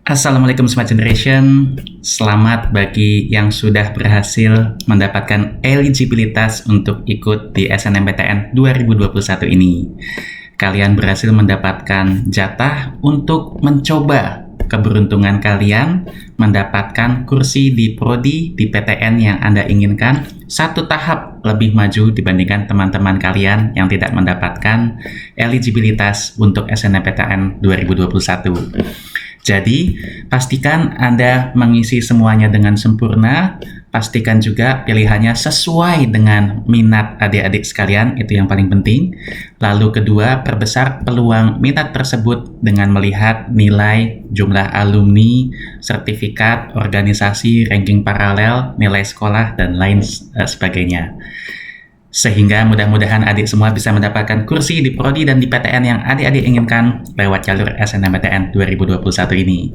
Assalamualaikum Smart Generation. Selamat bagi yang sudah berhasil mendapatkan eligibilitas untuk ikut di SNMPTN 2021 ini. Kalian berhasil mendapatkan jatah untuk mencoba keberuntungan kalian mendapatkan kursi di prodi di PTN yang Anda inginkan satu tahap lebih maju dibandingkan teman-teman kalian yang tidak mendapatkan eligibilitas untuk SNMPTN 2021. Jadi, pastikan Anda mengisi semuanya dengan sempurna, pastikan juga pilihannya sesuai dengan minat adik-adik sekalian, itu yang paling penting. Lalu kedua, perbesar peluang minat tersebut dengan melihat nilai, jumlah alumni, sertifikat, organisasi, ranking paralel, nilai sekolah, dan lain sebagainya. Sehingga mudah-mudahan adik semua bisa mendapatkan kursi di prodi dan di PTN yang adik-adik inginkan lewat jalur SNMPTN 2021 ini.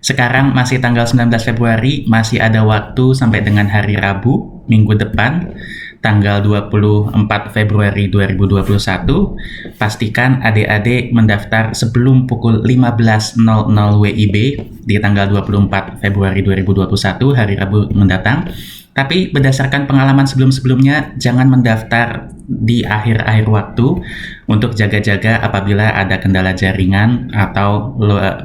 Sekarang masih tanggal 19 Februari, masih ada waktu sampai dengan hari Rabu, minggu depan, tanggal 24 Februari 2021. Pastikan adik-adik mendaftar sebelum pukul 15.00 WIB di tanggal 24 Februari 2021, hari Rabu mendatang. Tapi berdasarkan pengalaman sebelum-sebelumnya, jangan mendaftar di akhir-akhir waktu untuk jaga-jaga apabila ada kendala jaringan atau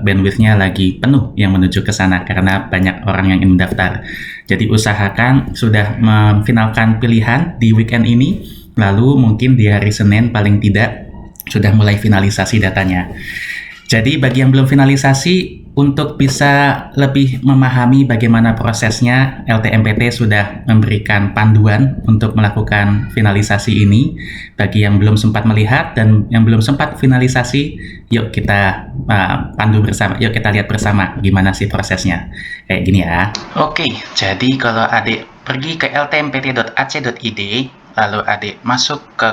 bandwidth-nya lagi penuh yang menuju ke sana karena banyak orang yang ingin mendaftar. Jadi usahakan sudah memfinalkan pilihan di weekend ini, lalu mungkin di hari Senin paling tidak sudah mulai finalisasi datanya. Jadi bagi yang belum finalisasi, untuk bisa lebih memahami bagaimana prosesnya, LTMPT sudah memberikan panduan untuk melakukan finalisasi ini. Bagi yang belum sempat melihat dan yang belum sempat finalisasi, yuk kita pandu bersama, yuk kita lihat bersama gimana sih prosesnya. Kayak gini ya. Oke, jadi kalau adik pergi ke ltmpt.ac.id, lalu adik masuk ke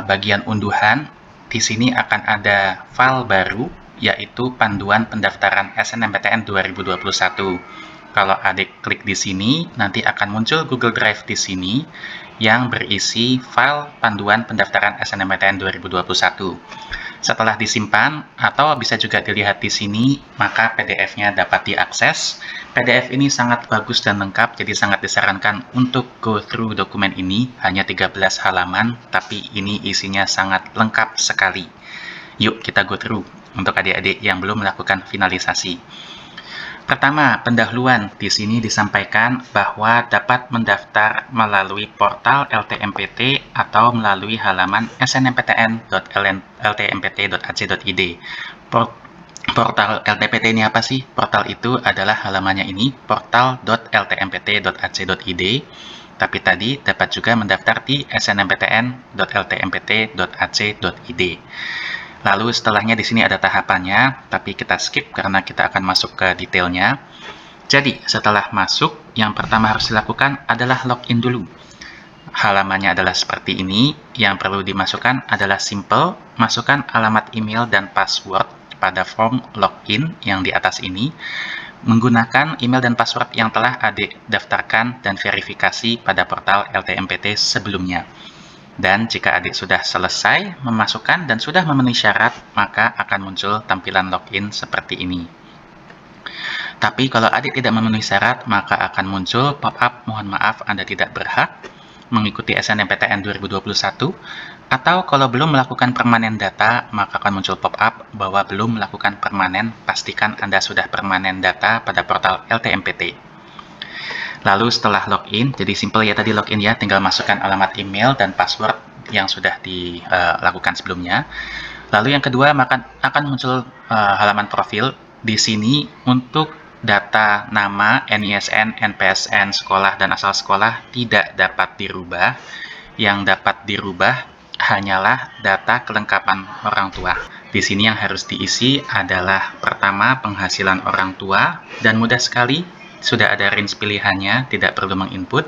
bagian unduhan, di sini akan ada file baru, yaitu panduan pendaftaran SNMPTN 2021. Kalau adik klik di sini, nanti akan muncul Google Drive di sini yang berisi file panduan pendaftaran SNMPTN 2021. Setelah disimpan atau bisa juga dilihat di sini, maka PDF-nya dapat diakses. PDF ini sangat bagus dan lengkap, jadi sangat disarankan untuk go through dokumen ini, hanya 13 halaman, tapi ini isinya sangat lengkap sekali. Yuk kita go through untuk adik-adik yang belum melakukan finalisasi. Pertama, pendahuluan. Di sini disampaikan bahwa dapat mendaftar melalui portal LTMPT atau melalui halaman snmptn.ltmpt.ac.id. Portal LTMPT ini apa sih? Portal itu adalah halamannya ini, portal.ltmpt.ac.id. Tapi tadi dapat juga mendaftar di snmptn.ltmpt.ac.id. Lalu setelahnya di sini ada tahapannya, tapi kita skip karena kita akan masuk ke detailnya. Jadi setelah masuk, yang pertama harus dilakukan adalah login dulu. Halamannya adalah seperti ini. Yang perlu dimasukkan adalah simple, masukkan alamat email dan password pada form login yang di atas ini, menggunakan email dan password yang telah adik daftarkan dan verifikasi pada portal LTMPT sebelumnya. Dan jika adik sudah selesai memasukkan dan sudah memenuhi syarat, maka akan muncul tampilan login seperti ini. Tapi kalau adik tidak memenuhi syarat, maka akan muncul pop-up, mohon maaf Anda tidak berhak mengikuti SNMPTN 2021, atau kalau belum melakukan permanen data, maka akan muncul pop-up bahwa belum melakukan permanen, pastikan Anda sudah permanen data pada portal LTMPT. Lalu setelah login, jadi simple ya tadi login ya, tinggal masukkan alamat email dan password yang sudah dilakukan sebelumnya. Lalu yang kedua akan muncul halaman profil. Di sini untuk data nama, NISN, NPSN, sekolah, dan asal sekolah tidak dapat dirubah. Yang dapat dirubah hanyalah data kelengkapan orang tua. Di sini yang harus diisi adalah pertama penghasilan orang tua, dan mudah sekali, sudah ada range pilihannya, tidak perlu menginput.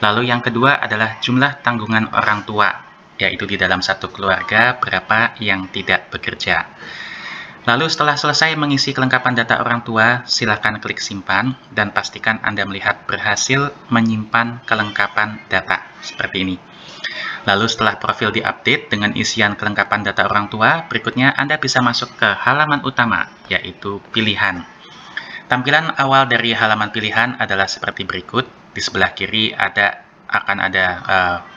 Lalu yang kedua adalah jumlah tanggungan orang tua, yaitu di dalam satu keluarga berapa yang tidak bekerja. Lalu setelah selesai mengisi kelengkapan data orang tua, silakan klik simpan dan pastikan Anda melihat berhasil menyimpan kelengkapan data seperti ini. Lalu setelah profil diupdate dengan isian kelengkapan data orang tua, berikutnya Anda bisa masuk ke halaman utama, yaitu pilihan. Tampilan awal dari halaman pilihan adalah seperti berikut. Di sebelah kiri akan ada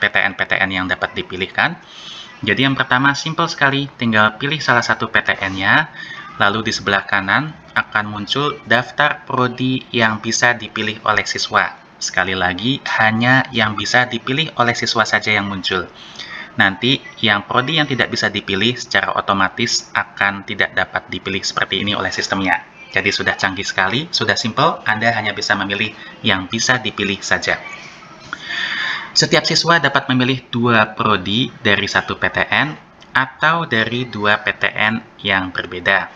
PTN-PTN yang dapat dipilihkan. Jadi yang pertama simple sekali, tinggal pilih salah satu PTN-nya, lalu di sebelah kanan akan muncul daftar prodi yang bisa dipilih oleh siswa. Sekali lagi, hanya yang bisa dipilih oleh siswa saja yang muncul. Nanti yang prodi yang tidak bisa dipilih secara otomatis akan tidak dapat dipilih seperti ini oleh sistemnya. Jadi sudah canggih sekali, sudah simple, Anda hanya bisa memilih yang bisa dipilih saja. Setiap siswa dapat memilih 2 prodi dari satu PTN atau dari 2 PTN yang berbeda.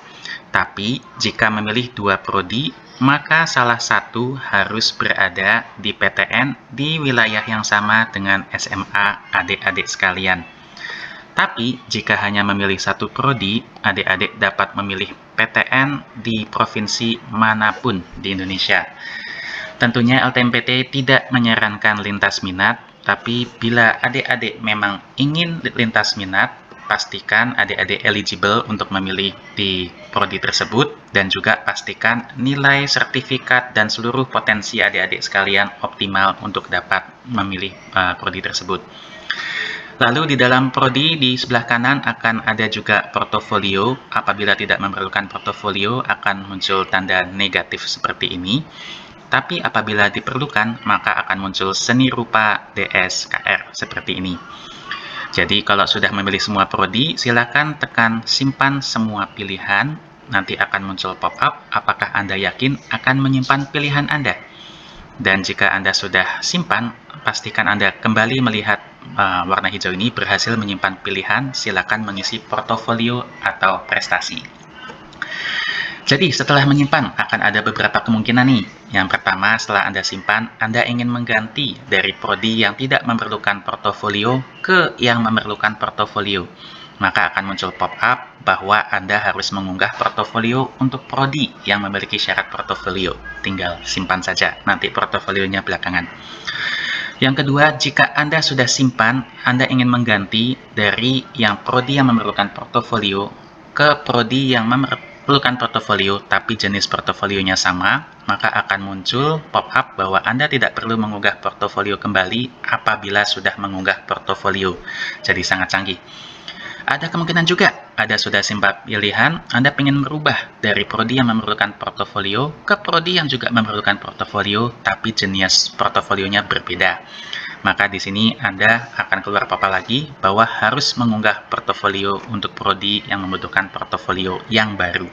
Tapi, jika memilih 2 prodi, maka salah satu harus berada di PTN di wilayah yang sama dengan SMA adik-adik sekalian. Tapi, jika hanya memilih satu prodi, adik-adik dapat memilih PTN di provinsi manapun di Indonesia. Tentunya LTMPT tidak menyarankan lintas minat, tapi bila adik-adik memang ingin lintas minat, pastikan adik-adik eligible untuk memilih di prodi tersebut, dan juga pastikan nilai sertifikat dan seluruh potensi adik-adik sekalian optimal untuk dapat memilih prodi tersebut. Lalu di dalam prodi di sebelah kanan akan ada juga portofolio. Apabila tidak memerlukan portofolio akan muncul tanda negatif seperti ini. Tapi apabila diperlukan maka akan muncul seni rupa DSKR seperti ini. Jadi kalau sudah memilih semua prodi, silakan tekan simpan semua pilihan. Nanti akan muncul pop-up apakah Anda yakin akan menyimpan pilihan Anda. Dan jika Anda sudah simpan, pastikan Anda kembali melihat warna hijau ini berhasil menyimpan pilihan, silakan mengisi portofolio atau prestasi. Jadi setelah menyimpan akan ada beberapa kemungkinan nih. Yang pertama, setelah Anda simpan, Anda ingin mengganti dari prodi yang tidak memerlukan portofolio ke yang memerlukan portofolio. Maka akan muncul pop-up bahwa Anda harus mengunggah portofolio untuk prodi yang memiliki syarat portofolio. Tinggal simpan saja, nanti portofolionya belakangan. Yang kedua, jika Anda sudah simpan, Anda ingin mengganti dari yang prodi yang memerlukan portofolio ke prodi yang memerlukan portofolio tapi jenis portofolionya sama, maka akan muncul pop-up bahwa Anda tidak perlu mengunggah portofolio kembali apabila sudah mengunggah portofolio. Jadi sangat canggih. Ada kemungkinan juga Anda sudah simpan pilihan, Anda ingin merubah dari prodi yang memerlukan portofolio ke prodi yang juga memerlukan portofolio tapi jenis portofolionya berbeda. Maka di sini Anda akan keluar pop-up lagi bahwa harus mengunggah portofolio untuk prodi yang membutuhkan portofolio yang baru.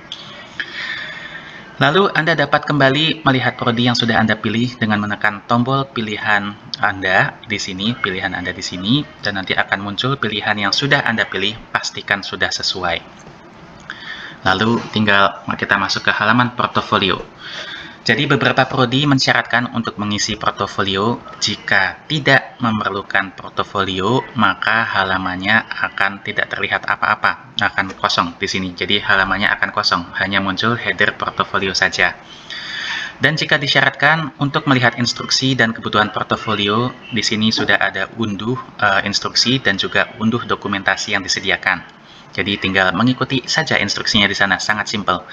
Lalu Anda dapat kembali melihat prodi yang sudah Anda pilih dengan menekan tombol pilihan Anda di sini, dan nanti akan muncul pilihan yang sudah Anda pilih, pastikan sudah sesuai. Lalu tinggal kita masuk ke halaman portofolio. Jadi beberapa prodi mensyaratkan untuk mengisi portofolio. Jika tidak memerlukan portofolio, maka halamannya akan tidak terlihat apa-apa, akan kosong di sini. Jadi halamannya akan kosong, hanya muncul header portofolio saja. Dan jika disyaratkan untuk melihat instruksi dan kebutuhan portofolio, di sini sudah ada unduh instruksi dan juga unduh dokumentasi yang disediakan. Jadi tinggal mengikuti saja instruksinya di sana, sangat simpel.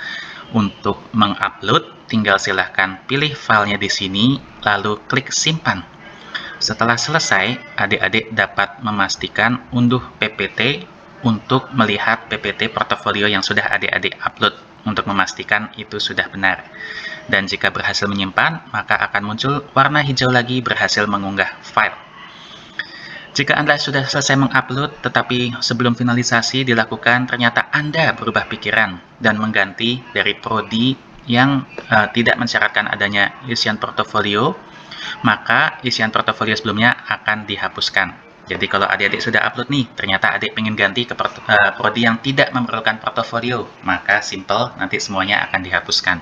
Untuk mengupload, tinggal silahkan pilih filenya di sini, lalu klik simpan. Setelah selesai, adik-adik dapat memastikan unduh PPT untuk melihat PPT portofolio yang sudah adik-adik upload, untuk memastikan itu sudah benar. Dan jika berhasil menyimpan, maka akan muncul warna hijau lagi berhasil mengunggah file. Jika Anda sudah selesai mengupload, tetapi sebelum finalisasi dilakukan, ternyata Anda berubah pikiran dan mengganti dari prodi yang tidak mensyaratkan adanya isian portofolio, maka isian portofolio sebelumnya akan dihapuskan. Jadi kalau adik-adik sudah upload nih, ternyata adik pengen ganti ke prodi yang tidak memerlukan portofolio, maka simple, nanti semuanya akan dihapuskan.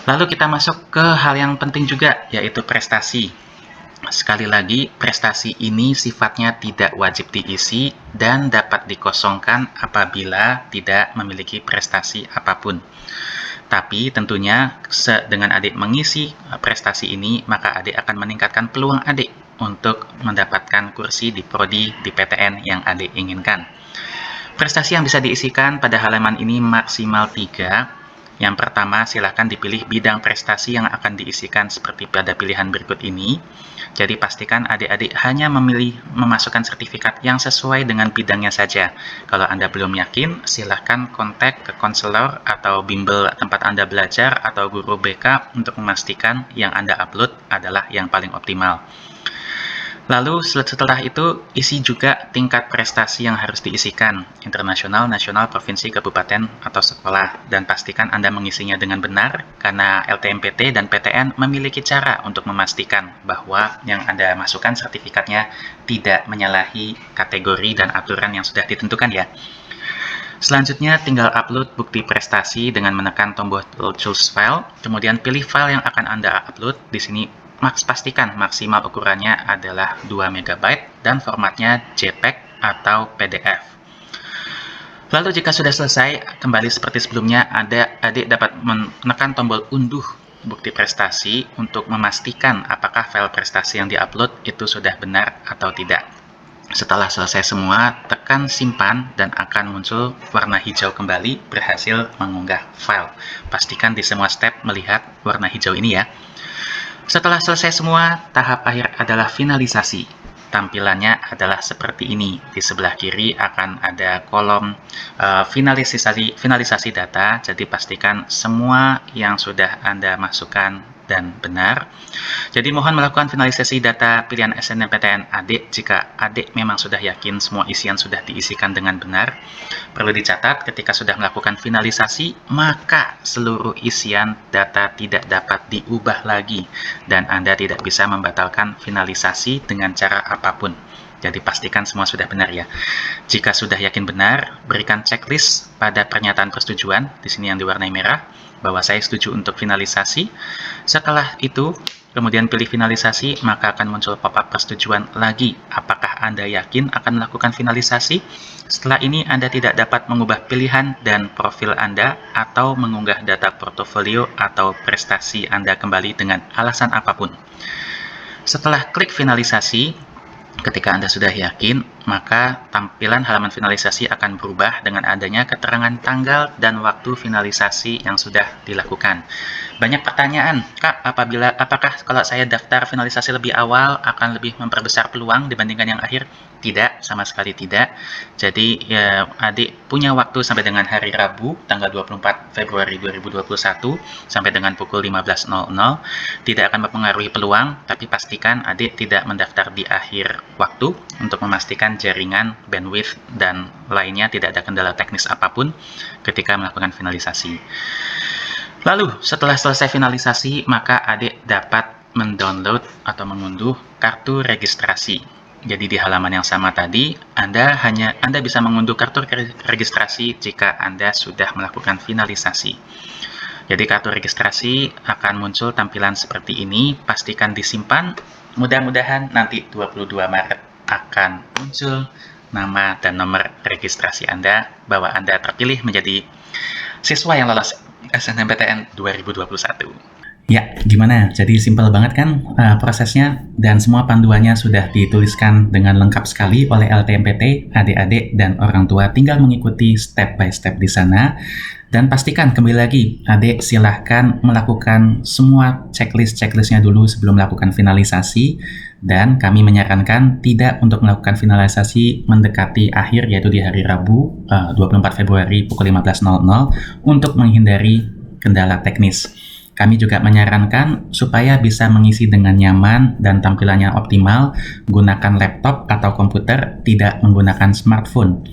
Lalu kita masuk ke hal yang penting juga, yaitu prestasi. Sekali lagi, prestasi ini sifatnya tidak wajib diisi dan dapat dikosongkan apabila tidak memiliki prestasi apapun. Tapi tentunya dengan adik mengisi prestasi ini, maka adik akan meningkatkan peluang adik untuk mendapatkan kursi di prodi di PTN yang adik inginkan. Prestasi yang bisa diisikan pada halaman ini maksimal 3. Yang pertama, silakan dipilih bidang prestasi yang akan diisikan seperti pada pilihan berikut ini. Jadi pastikan adik-adik hanya memilih memasukkan sertifikat yang sesuai dengan bidangnya saja. Kalau Anda belum yakin, silakan kontak ke konselor atau bimbel tempat Anda belajar atau guru BK untuk memastikan yang Anda upload adalah yang paling optimal. Lalu setelah itu, isi juga tingkat prestasi yang harus diisikan, internasional, nasional, provinsi, kabupaten, atau sekolah. Dan pastikan Anda mengisinya dengan benar, karena LTMPT dan PTN memiliki cara untuk memastikan bahwa yang Anda masukkan sertifikatnya tidak menyalahi kategori dan aturan yang sudah ditentukan ya. Selanjutnya, tinggal upload bukti prestasi dengan menekan tombol choose file, kemudian pilih file yang akan Anda upload. Di sini pastikan maksimal ukurannya adalah 2 MB dan formatnya JPEG atau PDF. Lalu jika sudah selesai, kembali seperti sebelumnya, adik dapat menekan tombol unduh bukti prestasi untuk memastikan apakah file prestasi yang diupload itu sudah benar atau tidak. Setelah selesai semua, tekan simpan dan akan muncul warna hijau kembali berhasil mengunggah file. Pastikan di semua step melihat warna hijau ini ya. Setelah selesai semua, tahap akhir adalah finalisasi. Tampilannya adalah seperti ini. Di sebelah kiri akan ada kolom finalisasi data, jadi pastikan semua yang sudah Anda masukkan dan benar. Jadi mohon melakukan finalisasi data pilihan SNMPTN adik jika adik memang sudah yakin semua isian sudah diisikan dengan benar. Perlu dicatat ketika sudah melakukan finalisasi, maka seluruh isian data tidak dapat diubah lagi dan Anda tidak bisa membatalkan finalisasi dengan cara apapun. Jadi pastikan semua sudah benar ya. Jika sudah yakin benar, berikan checklist pada pernyataan persetujuan, di sini yang diwarnai merah, bahwa saya setuju untuk finalisasi. Setelah itu, kemudian pilih finalisasi, maka akan muncul pop-up persetujuan lagi. Apakah Anda yakin akan melakukan finalisasi? Setelah ini, Anda tidak dapat mengubah pilihan dan profil Anda atau mengunggah data portofolio atau prestasi Anda kembali dengan alasan apapun. Setelah klik finalisasi, ketika Anda sudah yakin, maka tampilan halaman finalisasi akan berubah dengan adanya keterangan tanggal dan waktu finalisasi yang sudah dilakukan. Banyak pertanyaan, Kak, apakah kalau saya daftar finalisasi lebih awal akan lebih memperbesar peluang dibandingkan yang akhir? Tidak, sama sekali tidak. Jadi ya, adik punya waktu sampai dengan hari Rabu, tanggal 24 Februari 2021, sampai dengan pukul 15.00. Tidak akan mempengaruhi peluang, tapi pastikan adik tidak mendaftar di akhir waktu untuk memastikan jaringan, bandwidth, dan lainnya tidak ada kendala teknis apapun ketika melakukan finalisasi. Lalu, setelah selesai finalisasi, maka adik dapat mendownload atau mengunduh kartu registrasi. Jadi di halaman yang sama tadi, Anda bisa mengunduh kartu registrasi jika Anda sudah melakukan finalisasi. Jadi kartu registrasi akan muncul tampilan seperti ini, pastikan disimpan. Mudah-mudahan nanti 22 Maret akan muncul nama dan nomor registrasi Anda bahwa Anda terpilih menjadi siswa yang lolos SNMPTN 2021. Ya, gimana? Jadi simpel banget kan prosesnya, dan semua panduannya sudah dituliskan dengan lengkap sekali oleh LTMPT, adik-adik, dan orang tua. Tinggal mengikuti step by step di sana. Dan pastikan, kembali lagi, adik silahkan melakukan semua checklistnya dulu sebelum melakukan finalisasi. Dan kami menyarankan tidak untuk melakukan finalisasi mendekati akhir, yaitu di hari Rabu 24 Februari pukul 15.00 untuk menghindari kendala teknis. Kami juga menyarankan supaya bisa mengisi dengan nyaman dan tampilannya optimal, gunakan laptop atau komputer, tidak menggunakan smartphone.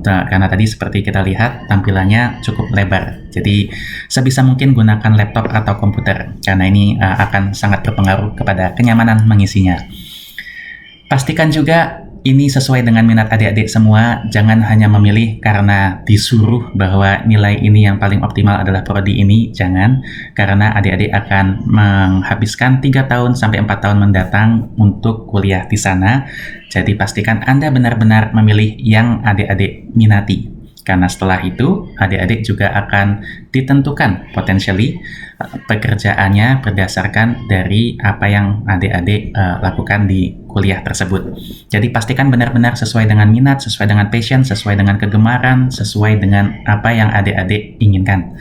Karena tadi seperti kita lihat tampilannya cukup lebar. Jadi sebisa mungkin gunakan laptop atau komputer, karena ini akan sangat berpengaruh kepada kenyamanan mengisinya. Pastikan juga ini sesuai dengan minat adik-adik semua, jangan hanya memilih karena disuruh bahwa nilai ini yang paling optimal adalah prodi ini, jangan, karena adik-adik akan menghabiskan 3 tahun sampai 4 tahun mendatang untuk kuliah di sana. Jadi pastikan Anda benar-benar memilih yang adik-adik minati, karena setelah itu adik-adik juga akan ditentukan potentially pekerjaannya berdasarkan dari apa yang adik-adik lakukan di kuliah tersebut. Jadi pastikan benar-benar sesuai dengan minat, sesuai dengan passion, sesuai dengan kegemaran, sesuai dengan apa yang adik-adik inginkan.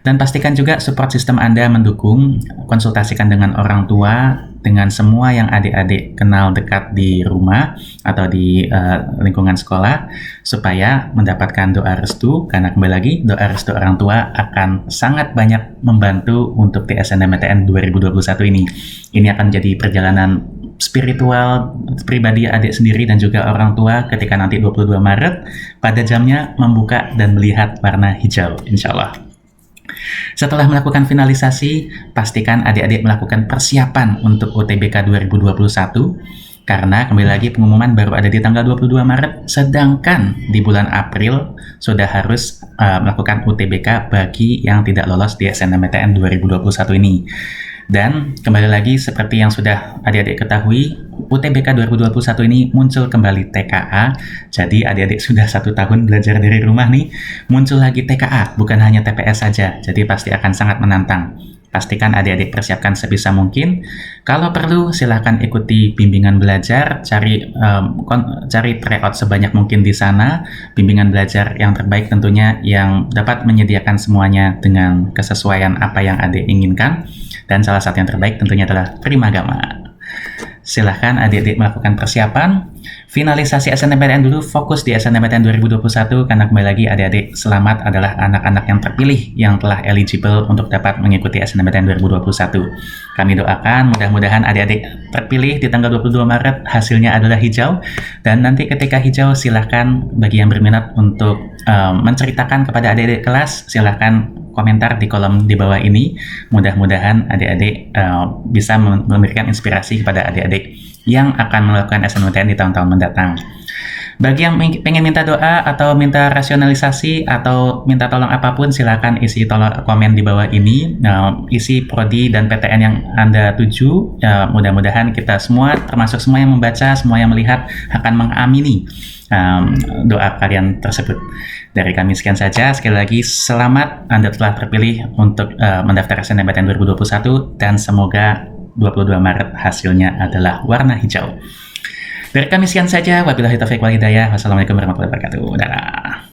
Dan pastikan juga support sistem Anda mendukung, konsultasikan dengan orang tua, dengan semua yang adik-adik kenal dekat di rumah atau di lingkungan sekolah, supaya mendapatkan doa restu, karena kembali lagi, doa restu orang tua akan sangat banyak membantu untuk di SNMPTN 2021 ini. Ini akan jadi perjalanan spiritual pribadi adik sendiri dan juga orang tua ketika nanti 22 Maret pada jamnya membuka dan melihat warna hijau, insya Allah. Setelah melakukan finalisasi, pastikan adik-adik melakukan persiapan untuk UTBK 2021 karena kembali lagi pengumuman baru ada di tanggal 22 Maret, sedangkan di bulan April sudah harus melakukan UTBK bagi yang tidak lolos di SNMPTN 2021 ini. Dan kembali lagi seperti yang sudah adik-adik ketahui, UTBK 2021 ini muncul kembali TKA. Jadi adik-adik sudah 1 tahun belajar dari rumah nih, muncul lagi TKA, bukan hanya TPS saja. Jadi pasti akan sangat menantang. Pastikan adik-adik persiapkan sebisa mungkin. Kalau perlu silahkan ikuti bimbingan belajar, cari tryout sebanyak mungkin di sana. Bimbingan belajar yang terbaik tentunya yang dapat menyediakan semuanya dengan kesesuaian apa yang adik inginkan. Dan salah satu yang terbaik tentunya adalah Primagama. Silahkan adik-adik melakukan persiapan. Finalisasi SNMPTN dulu, fokus di SNMPTN 2021 karena kembali lagi adik-adik selamat adalah anak-anak yang terpilih yang telah eligible untuk dapat mengikuti SNMPTN 2021. Kami doakan mudah-mudahan adik-adik terpilih di tanggal 22 Maret hasilnya adalah hijau, dan nanti ketika hijau silahkan bagi yang berminat untuk menceritakan kepada adik-adik kelas, silahkan komentar di kolom di bawah ini. Mudah-mudahan adik-adik bisa memberikan inspirasi kepada adik-adik yang akan melakukan SNMPTN di tahun-tahun mendatang. Bagi yang pengen minta doa atau minta rasionalisasi atau minta tolong apapun, silakan isi komen di bawah ini, isi prodi dan PTN yang Anda tuju. Mudah-mudahan kita semua, termasuk semua yang membaca, semua yang melihat, akan mengamini doa kalian tersebut. Dari kami sekian saja. Sekali lagi selamat, Anda telah terpilih untuk mendaftar SNMPTN 2021 dan semoga 22 Maret hasilnya adalah warna hijau. Dari kami sekian saja. Wabillahi taufiq wal hidayah. Wassalamualaikum warahmatullahi wabarakatuh. Dadah.